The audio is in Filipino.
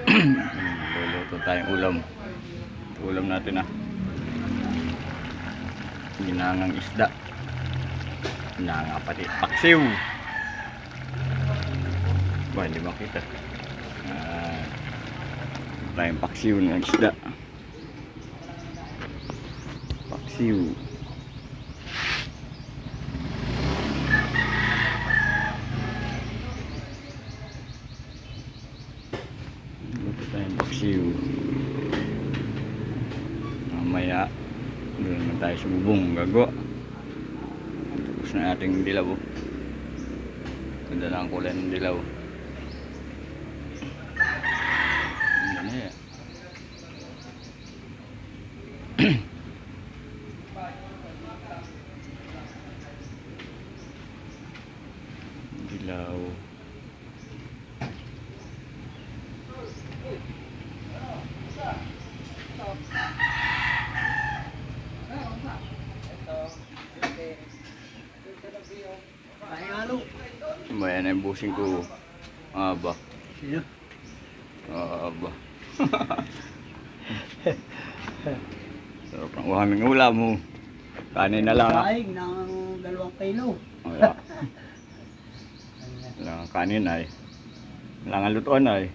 Luluto tayong ulam. Ito ulam natin ginangang isda. Ginanga pati paksiw. Ba, hindi makita. Tayong paksiw ng isda. Paksiw. Luto tayong paksiw. Mamaya doon naman tayo sa bubong gago. Tapos na ating dilaw. Ganda na ang kulay ng dilaw. Ganda na yan. Dilaw. Bayan ang busing ko. Aba. Sino? Aba. Sarap ng uhaming ulam mo. Kanin na lang. Kain ng 2 kilo. Wala. Wala kanin ay. Wala nga lutuan ay.